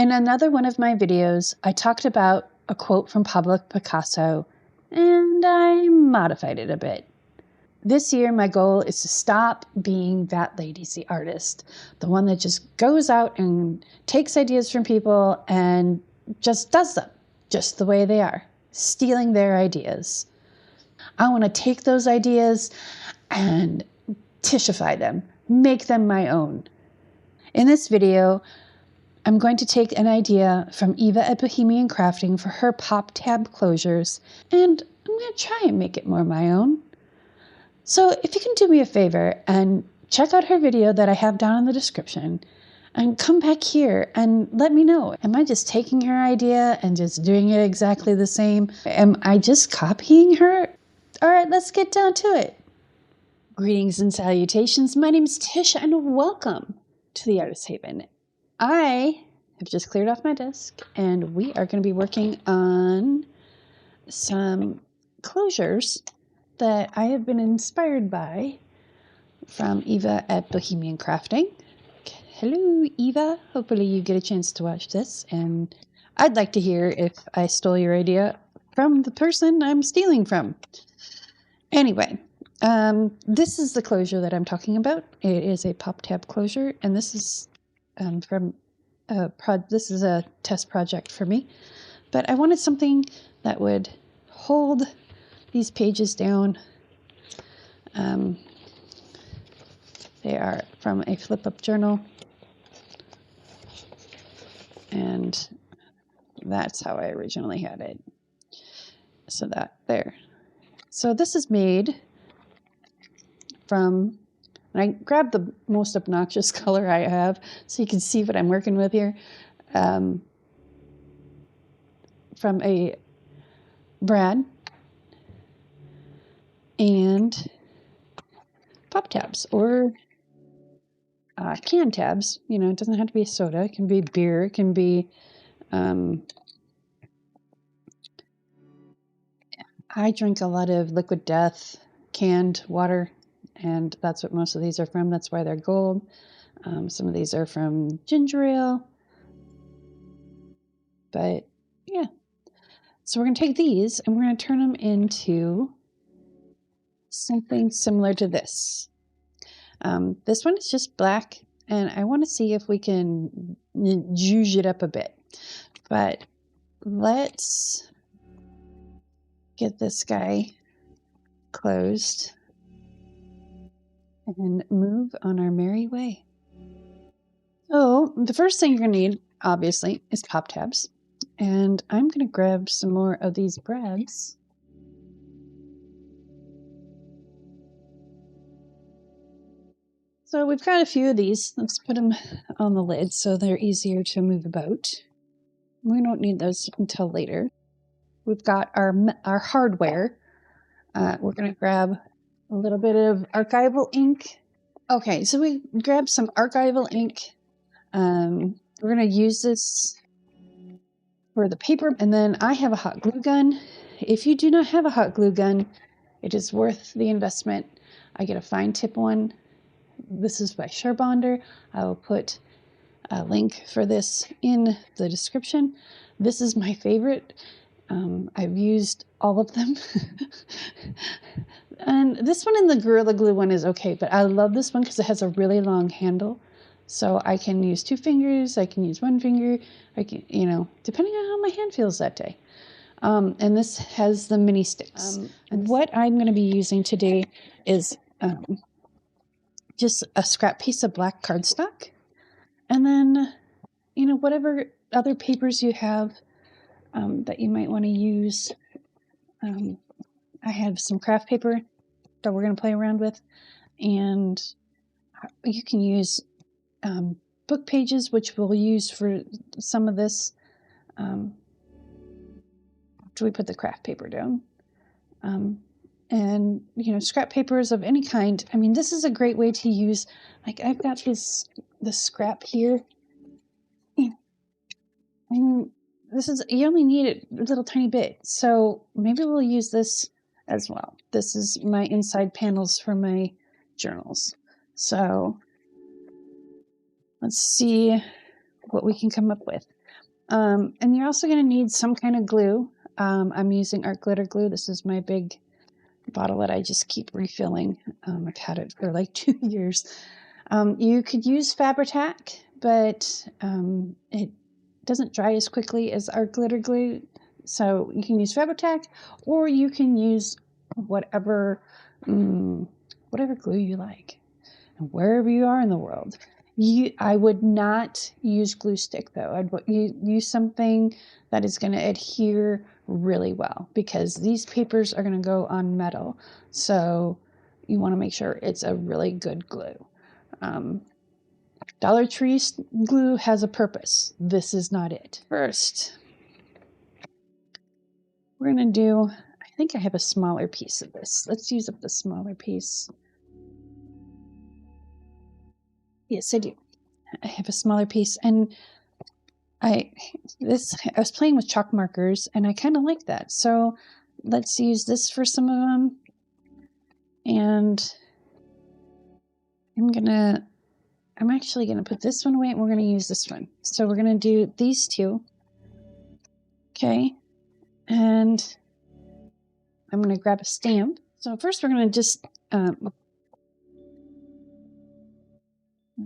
In another one of my videos, I talked about a quote from Pablo Picasso, and I modified it a bit. This year, my goal is to stop being that lazy artist, the one that just goes out and takes ideas from people and just does them just the way they are, stealing their ideas. I want to take those ideas and Tishify them, make them my own. In this video, I'm going to take an idea from Eva at Bohemian Crafting for her pop tab closures, and I'm going to try and make it more my own. So if you can do me a favor and check out her video that I have down in the description, and come back here and let me know. Am I just taking her idea and just doing it exactly the same? Am I just copying her? All right, let's get down to it. Greetings and salutations. My name is Tish and welcome to the Artist Haven. I have just cleared off my desk and we are going to be working on some closures that I have been inspired by from Eva at Bohemian Crafting. Hello, Eva. Hopefully you get a chance to watch this, and I'd like to hear if I stole your idea from the person I'm stealing from. Anyway, this is the closure that I'm talking about. It is a pop tab closure, and this is this is a test project for me. But I wanted something that would hold these pages down. They are from a flip-up journal. And that's how I originally had it. So that there. So this is made from, and I grabbed the most obnoxious color I have so you can see what I'm working with here. From a brad and pop tabs or can tabs. You know, it doesn't have to be a soda. It can be beer. It can be I drink a lot of Liquid Death canned water, and that's what most of these are from. That's why they're gold. Some of these are from ginger ale. But yeah. So we're going to take these and we're going to turn them into something similar to this. This one is just black, and I want to see if we can zhuzh it up a bit. But let's get this guy closed and move on our merry way. So the first thing you're going to need, obviously, is pop tabs. And I'm going to grab some more of these brads. So we've got a few of these. Let's put them on the lid so they're easier to move about. We don't need those until later. We've got our hardware. We're going to grab a little bit of archival ink. Okay, so we grabbed some archival ink. We're going to use this for the paper. And then I have a hot glue gun. If you do not have a hot glue gun, it is worth the investment. I get a fine tip one. This is by Charbonder. I will put a link for this in the description. This is my favorite. I've used all of them. And this one and the Gorilla Glue one is okay, but I love this one because it has a really long handle. So I can use 2 fingers, I can use 1 finger, I can, you know, depending on how my hand feels that day. And this has the mini sticks. And what I'm going to be using today is just a scrap piece of black cardstock, and then, you know, whatever other papers you have that you might want to use. I have some craft paper that we're going to play around with, and you can use book pages, which we'll use for some of this after we put the craft paper down. And, you know, scrap papers of any kind. I mean, this is a great way to use, like, I've got this scrap here. And this is, you only need it a little tiny bit. So maybe we'll use this as well. This is my inside panels for my journals. So let's see what we can come up with. And you're also going to need some kind of glue. I'm using art glitter glue. This is my big bottle that I just keep refilling. I've had it for like 2 years. You could use Fabri-Tac, but it doesn't dry as quickly as art glitter glue. So you can use Fabri-Tac, or you can use whatever glue you like, and wherever you are in the world. I would not use glue stick though. I'd use something that is going to adhere really well, because these papers are going to go on metal. So you want to make sure it's a really good glue. Dollar Tree glue has a purpose. This is not it. First, we're going to do, I think I have a smaller piece of this. Let's use up the smaller piece. Yes, I do. I have a smaller piece, and I was playing with chalk markers, and I kind of like that. So let's use this for some of them. And I'm actually gonna put this one away, and we're gonna use this one. So we're gonna do these two. Okay. And I'm gonna grab a stamp. So first we're gonna just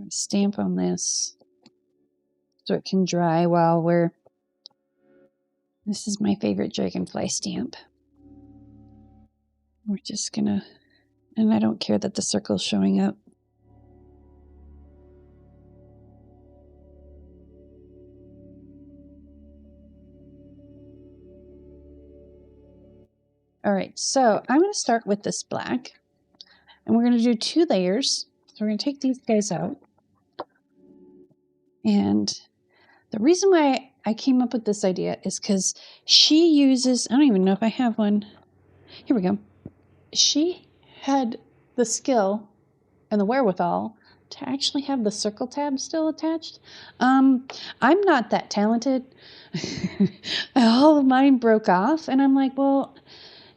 stamp on this so it can dry while this is my favorite dragonfly stamp. We're just gonna, and I don't care that the circle's showing up. All right, so I'm going to start with this black, and we're going to do 2 layers. So we're going to take these guys out. And the reason why I came up with this idea is because she uses, I don't even know if I have one. Here we go. She had the skill and the wherewithal to actually have the circle tab still attached. I'm not that talented. All of mine broke off, and I'm like, well,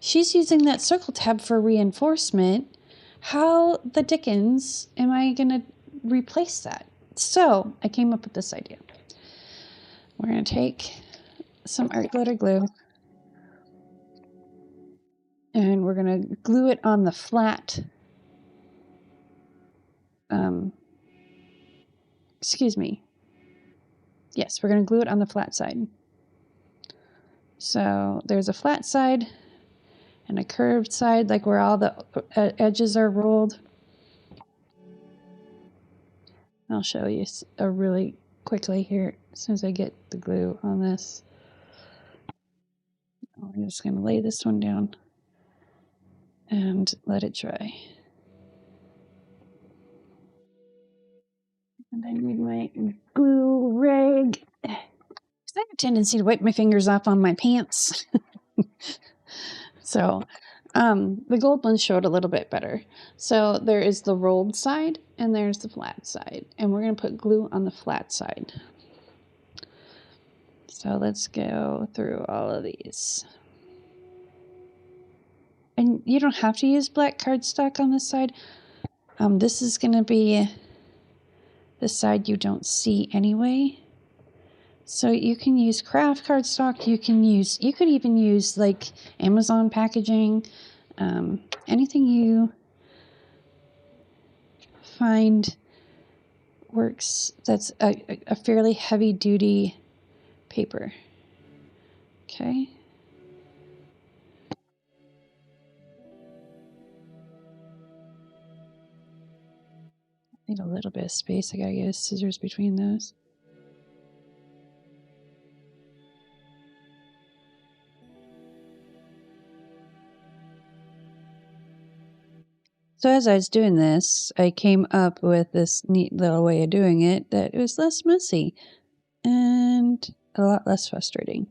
she's using that circle tab for reinforcement. How the dickens am I going to replace that? So I came up with this idea. We're going to take some art glitter glue, and we're going to glue it on the flat. Excuse me. Yes, we're going to glue it on the flat side. So there's a flat side and a curved side, like where all the edges are rolled. I'll show you really quickly here as soon as I get the glue on this. We're just going to lay this one down and let it dry. And I need my glue rag. I have a tendency to wipe my fingers off on my pants. So the gold one showed a little bit better. So there is the rolled side and there's the flat side. And we're going to put glue on the flat side. So let's go through all of these. And you don't have to use black cardstock on this side. This is going to be the side you don't see anyway. So you can use craft cardstock. You could even use like Amazon packaging, anything you find works. That's a fairly heavy duty paper. Okay. Need a little bit of space. I gotta get scissors between those. So as I was doing this, I came up with this neat little way of doing it that it was less messy and a lot less frustrating.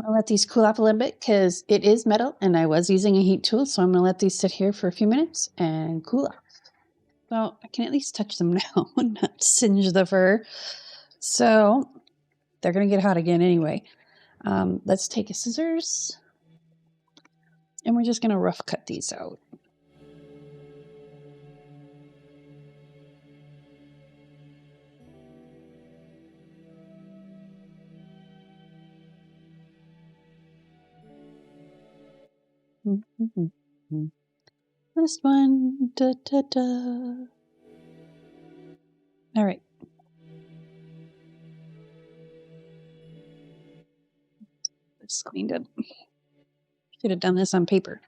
I'll let these cool off a little bit because it is metal and I was using a heat tool. So I'm going to let these sit here for a few minutes and cool off. So I can at least touch them now and not singe the fur. So they're going to get hot again anyway. Let's take a scissors And we're just going to rough cut these out. Last one. Da, da, da. All right. It's cleaned up. Should have done this on paper.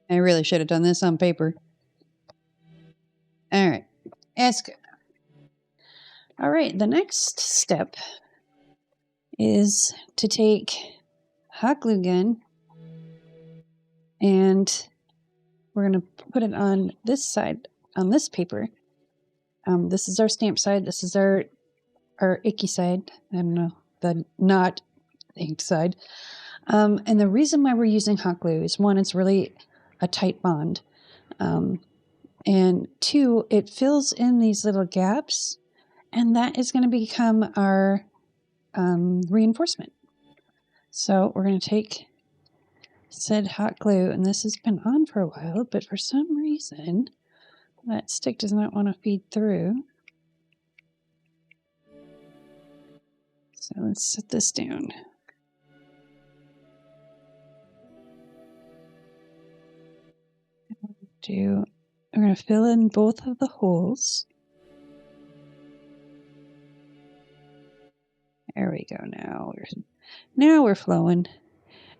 I really should have done this on paper. All right. That's good. All right. The next step is to take hot glue gun and we're going to put it on this side, on this paper. This is our stamp side. This is our icky side. I don't know, the not ink side. And the reason why we're using hot glue is, one, it's really a tight bond. And two, it fills in these little gaps, and that is going to become our reinforcement. So we're going to take said hot glue, and this has been on for a while, but for some reason that stick does not want to feed through. So let's set this down. We're going to fill in both of the holes. There we go. Now we're flowing,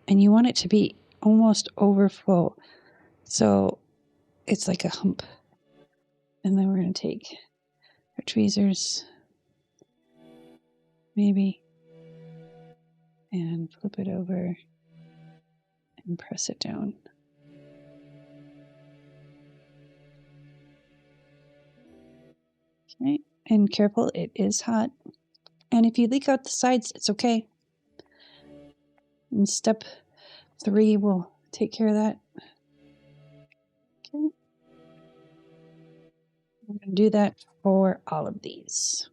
and you want it to be almost overflow, so it's like a hump. And then we're going to take our tweezers, maybe, and flip it over and press it down. Okay, and careful, it is hot. And if you leak out the sides, it's okay. And step 3 will take care of that. Okay. I'm going to do that for all of these.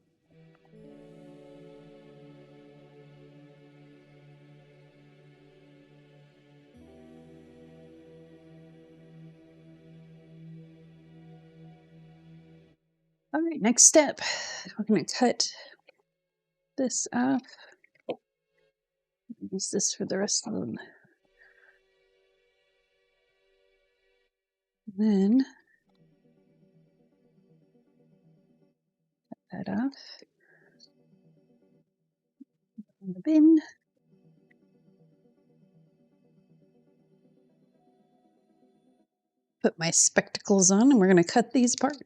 All right, next step, we're going to cut this off. Use this for the rest of them. Then cut that off in the bin. Put my spectacles on, and we're going to cut these apart.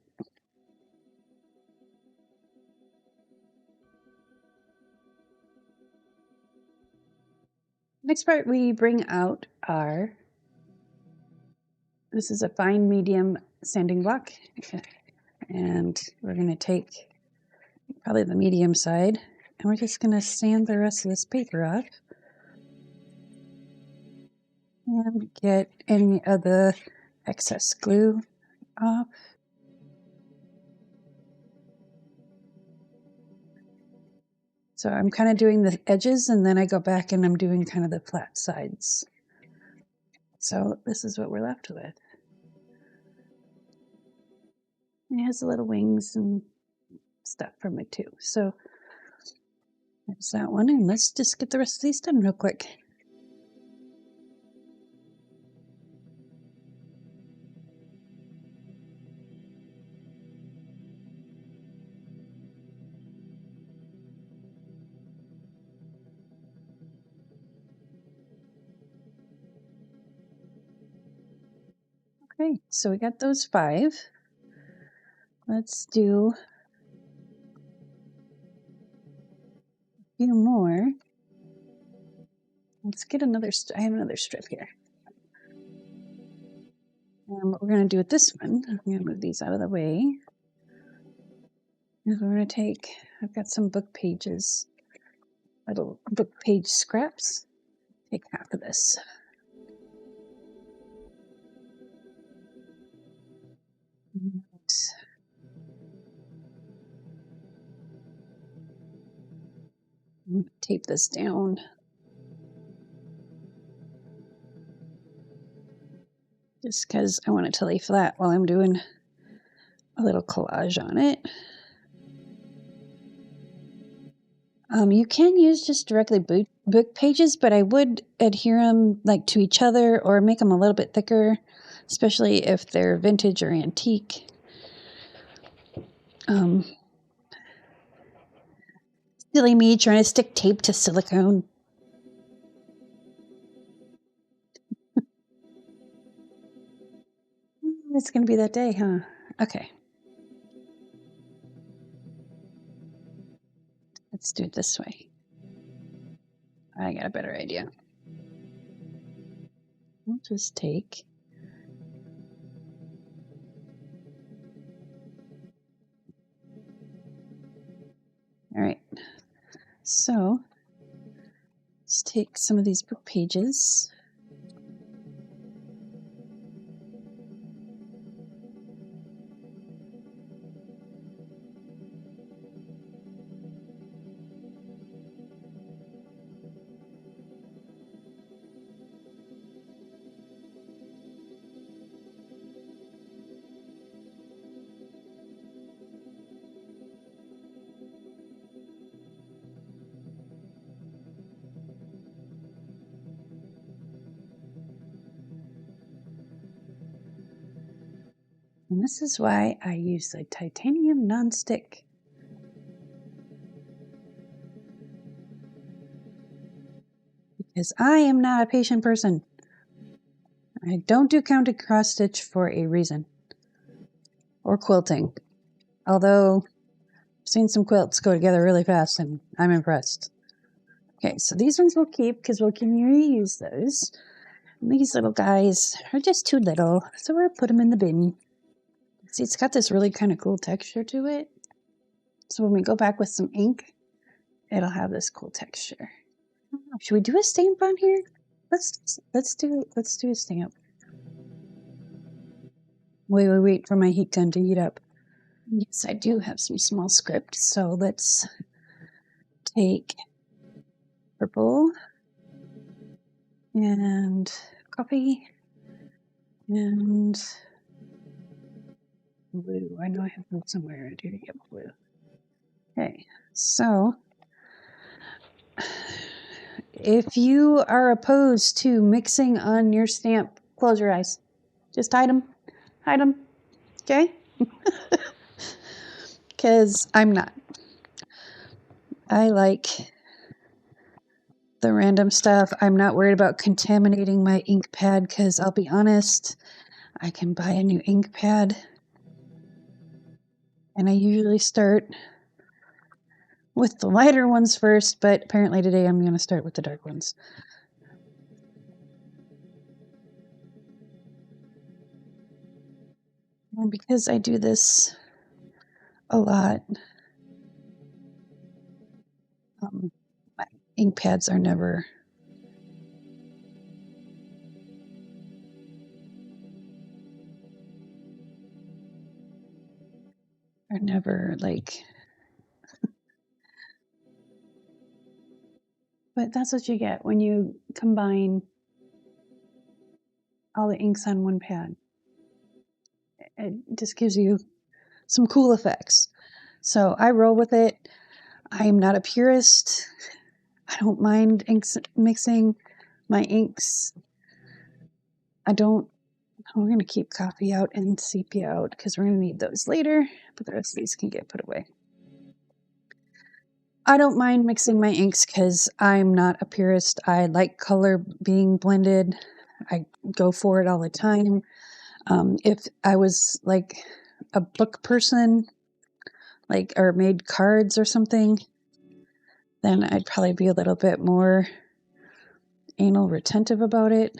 Next part, we bring out this is a fine medium sanding block, and we're going to take probably the medium side, and we're just going to sand the rest of this paper off and get any of the excess glue off. So I'm kind of doing the edges, and then I go back and I'm doing kind of the flat sides. So this is what we're left with. It has the little wings and stuff from it too. So there's that one, and let's just get the rest of these done real quick. Okay, so we got those 5. Let's do a few more. Let's get another, I have another strip here. And what we're going to do with this one, I'm going to move these out of the way. And we're going to take, I've got some book pages, little book page scraps. Take half of this. I'm going to tape this down. just because I want it to lay flat while I'm doing a little collage on it. You can use just directly book pages, but I would adhere them like to each other or make them a little bit thicker, especially if they're vintage or antique. Silly me trying to stick tape to silicone. It's going to be that day, huh? Okay. Let's do it this way. I got a better idea. We'll just take all right. So let's take some of these book pages. And this is why I use the titanium nonstick. Because I am not a patient person. I don't do counted cross stitch for a reason. Or quilting. Although I've seen some quilts go together really fast and I'm impressed. Okay, so these ones we'll keep because we'll can reuse those. And these little guys are just too little, so we'll put them in the bin. See, it's got this really kind of cool texture to it. So when we go back with some ink, it'll have this cool texture. Should we do a stamp on here? Let's do a stamp. Wait for my heat gun to heat up. Yes, I do have some small script, so let's take purple and coffee and blue. I know I have blue somewhere. I do get blue. Okay, so if you are opposed to mixing on your stamp, close your eyes. Just hide them. Hide them. Okay? Because I'm not. I like the random stuff. I'm not worried about contaminating my ink pad because I'll be honest, I can buy a new ink pad. And I usually start with the lighter ones first, but apparently today I'm going to start with the dark ones. And because I do this a lot, my ink pads are never like, but that's what you get when you combine all the inks on one pad. It just gives you some cool effects. So I roll with it. I am not a purist. I don't mind inks mixing my inks. We're going to keep coffee out and sepia out because we're going to need those later, but the rest of these can get put away. I don't mind mixing my inks because I'm not a purist. I like color being blended. I go for it all the time. If I was like a book person, or made cards or something, then I'd probably be a little bit more anal retentive about it.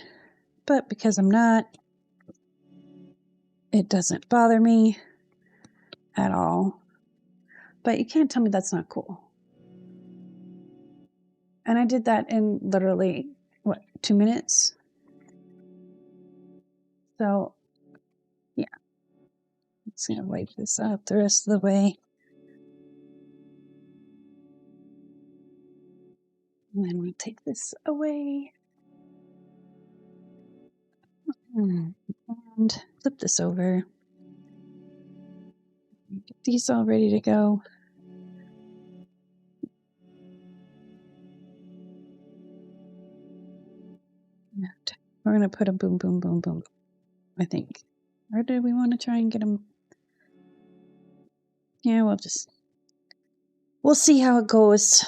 But because I'm not, it doesn't bother me at all. But you can't tell me that's not cool. And I did that in literally, 2 minutes? So, yeah. I'm just going to wipe this out the rest of the way. And then we'll take this away. And flip this over. Get these all ready to go. And we're going to put a boom, boom, boom, boom, I think. Or do we want to try and get them? Yeah, we'll see how it goes.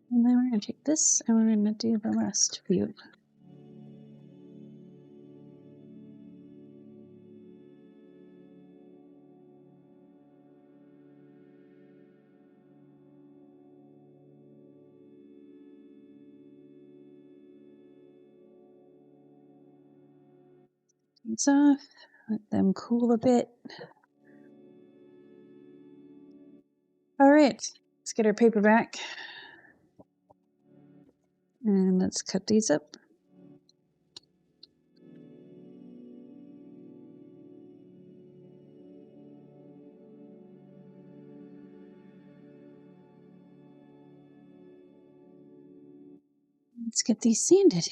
And then we're going to take this and we're going to do the last few. These off, let them cool a bit. All right, let's get our paper back. And let's cut these up. Let's get these sanded.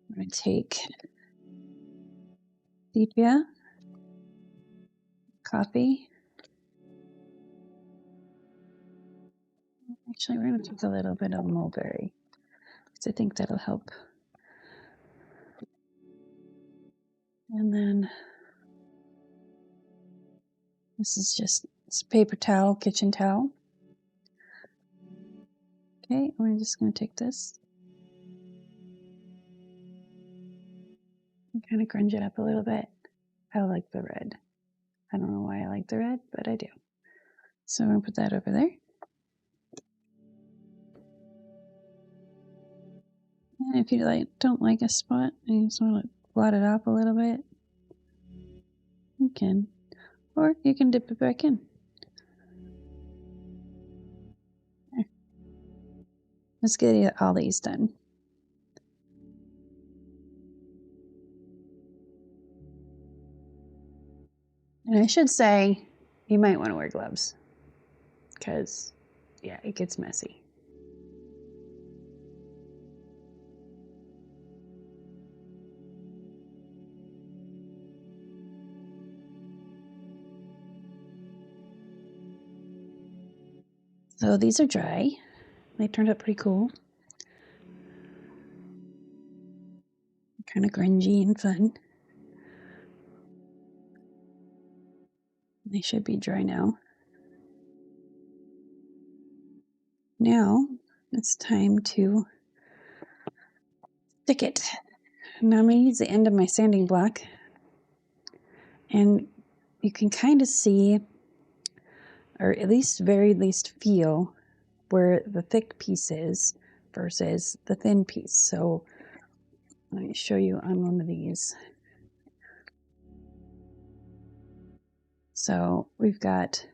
I'm going to take stevia, coffee. Actually, we're going to take a little bit of mulberry because I think that'll help. And then this is just it's a paper towel, kitchen towel. Okay, we're just going to take this and kind of grunge it up a little bit. I like the red. I don't know why I like the red, but I do. So I'm going to put that over there. And if you don't like a spot and you just want to blot it off a little bit, you can. Or you can dip it back in. There. Let's get all these done. And I should say, you might want to wear gloves. Because, yeah, it gets messy. So these are dry. They turned out pretty cool. Kind of grungy and fun. They should be dry now. Now it's time to stick it. Now I'm going to use the end of my sanding block. And you can kind of see, or at least very least feel, where the thick piece is versus the thin piece. So let me show you on one of these. So we've got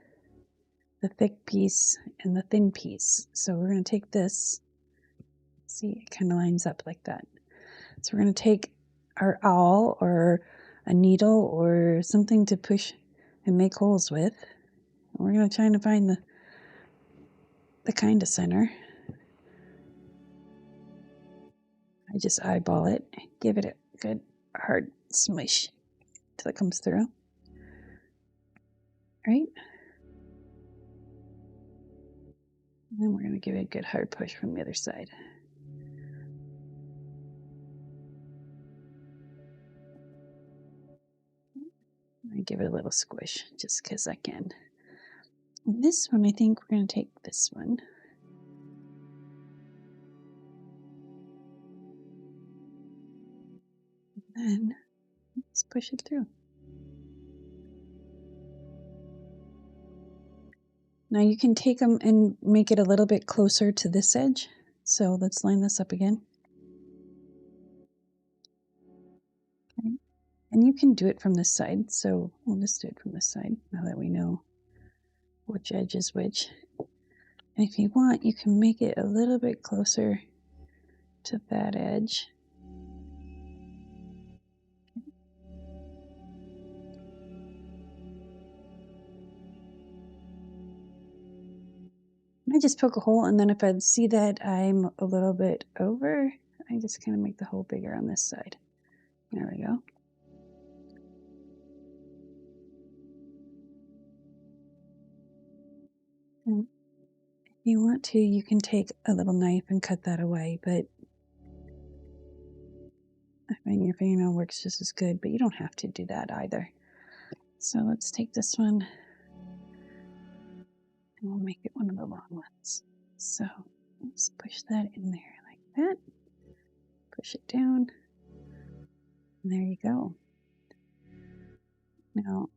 the thick piece and the thin piece. So we're going to take this. See, it kind of lines up like that. So we're going to take our awl or a needle or something to push and make holes with. And we're going to try to find the kind of center. I just eyeball it, give it a good hard smush till it comes through. Right? And then we're going to give it a good hard push from the other side. I give it a little squish just because I can. And this one, I think we're going to take this one. And then let's push it through. Now you can take them and make it a little bit closer to this edge. So let's line this up again. Okay. And you can do it from this side. So we'll just do it from this side now that we know which edge is which. And if you want, you can make it a little bit closer to that edge. I just poke a hole, and then if I see that I'm a little bit over, I just kind of make the hole bigger on this side. There we go. And if you want to, you can take a little knife and cut that away, but I mean, your fingernail works just as good, but you don't have to do that either. So let's take this one and we'll make it one of the long ones. So let's push that in there like that. Push it down. And there you go. Now,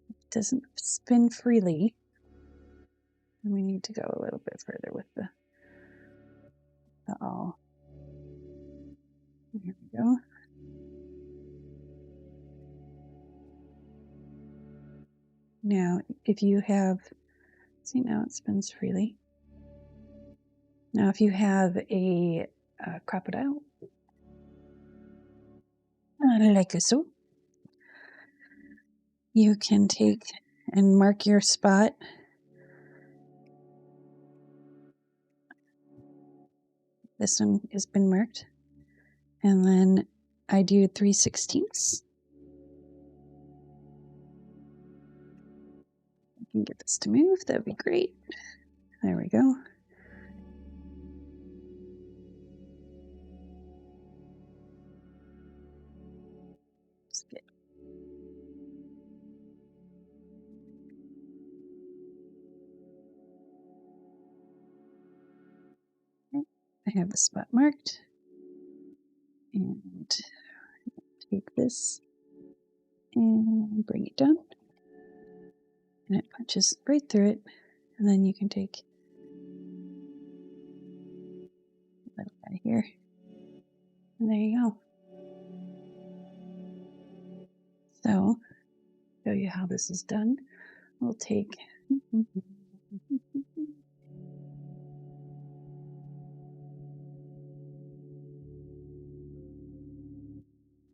it doesn't spin freely. And we need to go a little bit further with the awl. There we go. Now, if you have, see now it spins freely. Now, if you have a crocodile, like so, you can take and mark your spot. This one has been marked. And then I do 3/16. I can get this to move, that'd be great. There we go. Skip. Okay. I have the spot marked. And take this and bring it down. And it punches right through it. And then you can take that out of here. And there you go. So, show you how this is done. We'll take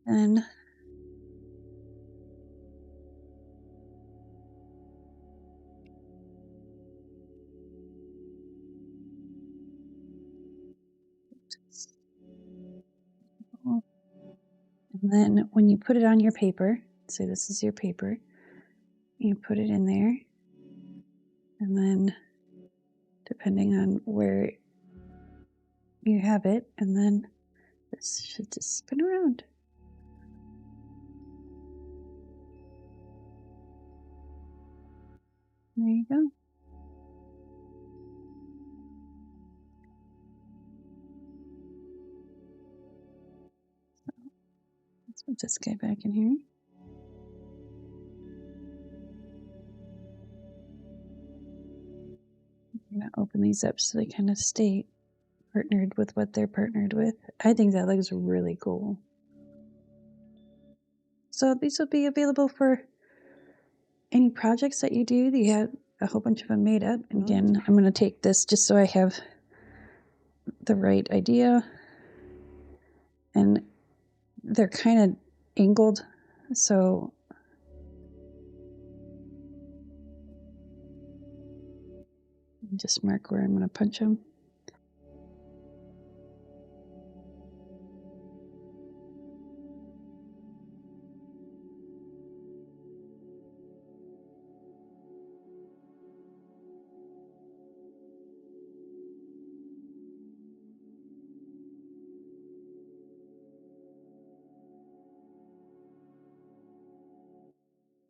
and then when you put it on your paper, say this is your paper, you put it in there, and then depending on where you have it, and then this should just spin around. There you go. So let's put this guy back in here. I'm going to open these up so they kind of stay partnered with what they're partnered with. I think that looks really cool. So these will be available for any projects that you do. You have a whole bunch of them made up. And again, I'm going to take this just so I have the right idea. And they're kind of angled, so just mark where I'm going to punch them.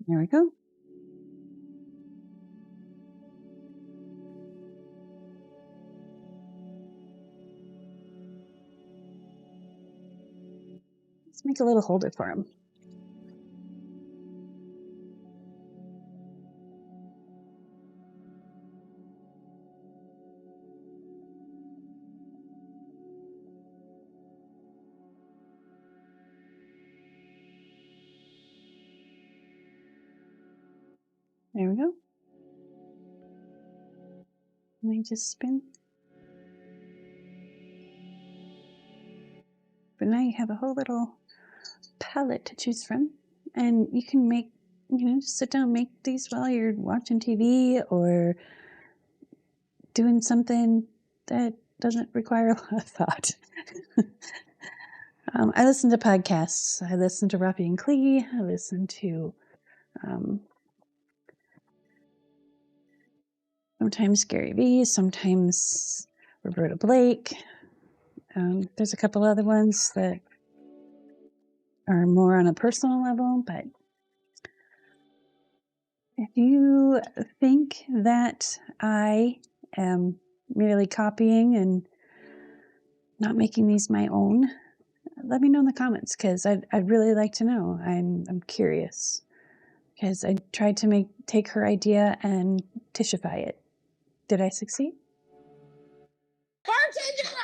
There we go. Let's make a little holder for him. There we go. Let me just spin. But now you have a whole little palette to choose from. And you can make, just sit down and make these while you're watching TV or doing something that doesn't require a lot of thought. I listen to podcasts. I listen to Rafi and Klee. I listen to sometimes Gary Vee, sometimes Roberta Blake. There's a couple other ones that are more on a personal level, but if you think that I am merely copying and not making these my own, let me know in the comments, because I'd really like to know. I'm curious, because I tried to take her idea and Tishify it. Did I succeed? Bartender!